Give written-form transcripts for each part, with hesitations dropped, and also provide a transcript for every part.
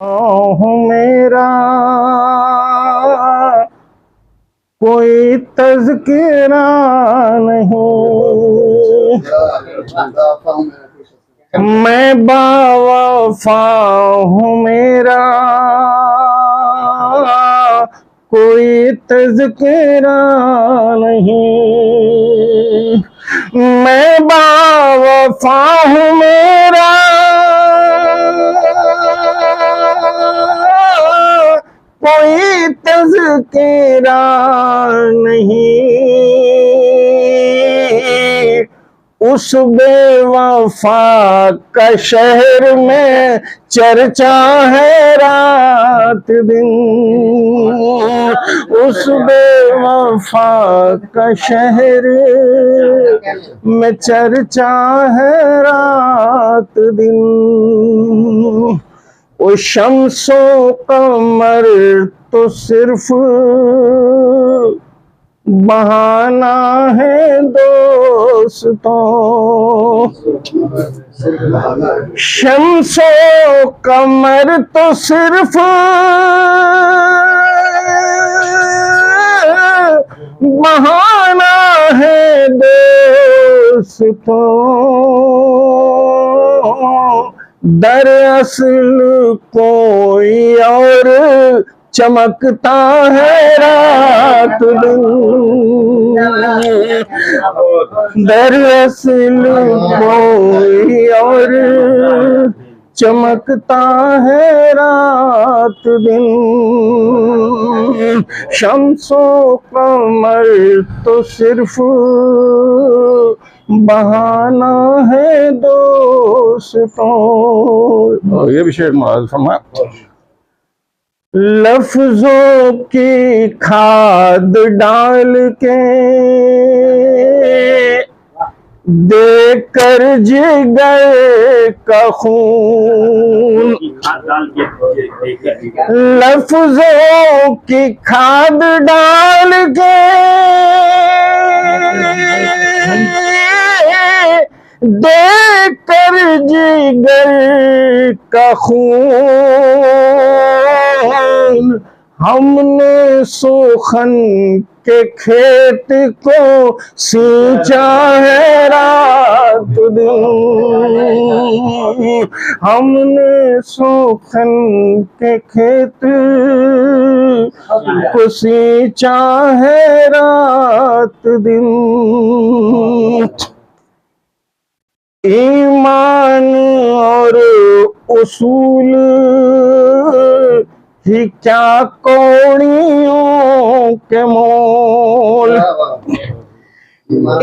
हूँ मेरा कोई तज़किरा नहीं, मैं बावफा हूँ मेरा कोई तज़किरा नहीं, मैं बावफा हूँ मेरा कोई तज़किरा नहीं, उस बेवफा का शहर में चर्चा है रात दिन, उस बेवफा का शहर में चर्चा है रात दिन। वो शम्सो कमर तो सिर्फ बहाना है दोस्तों, शम्सो कमर तो सिर्फ बहाना है दोस्तों, दरअसल कोई और चमकता है रात दिन, दरअसल कोई और चमकता है रात दिन, शम्सो कमर तो सिर्फ बहाना है दोस्तों। ये भी शेर मुराद फरमा। लफ्जों की खाद डाल के देकर जिगर का खून, लफ्जों की खाद डाल के देकर जिगर का खून, हमने सुखन के खेत को सींचा है रात दिन, हमने सुखन के खेत को सींचा है रात दिन। ईमान और उसूल ही क्या कौड़ियों के मोल,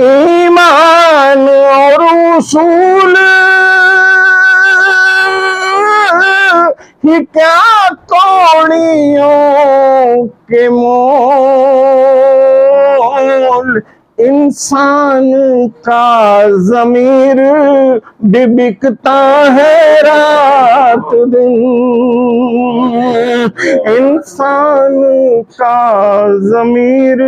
ईमान और उसूल ही क्या कौड़ियों के मोल, इंसान का ज़मीर भी बिकता है रात दिन, इंसान का ज़मीर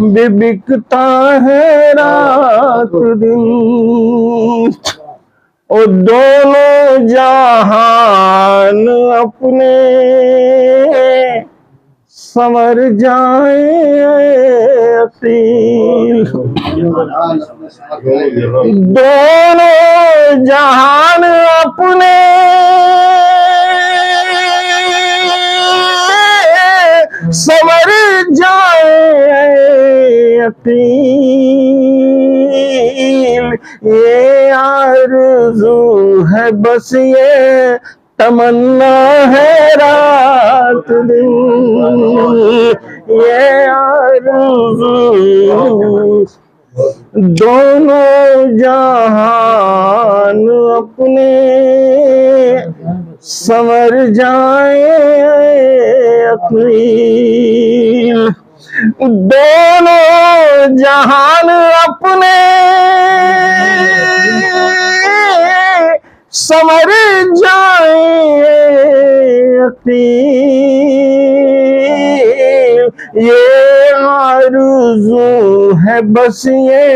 भी बिकता है रात दिन। और दोनों जहान अपने संवर जाए अकील, दोनों जहान अपने संवर जाए अकील, ये आरज़ू है बस ये तमन्ना है रात दिन, ये आरज़ू दोनों जहान अपने संवर जाए अकील, दोनों जहान अपने संवर जाए अकील, ये आरज़ू है बस ये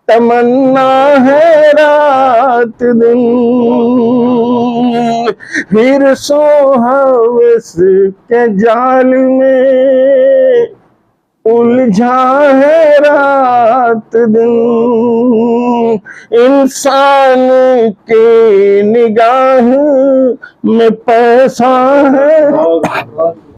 तमन्ना है रात दिन, फिर सो हवस के जाल में उलझा है रात दिन। इंसान के निगाह में पैसा है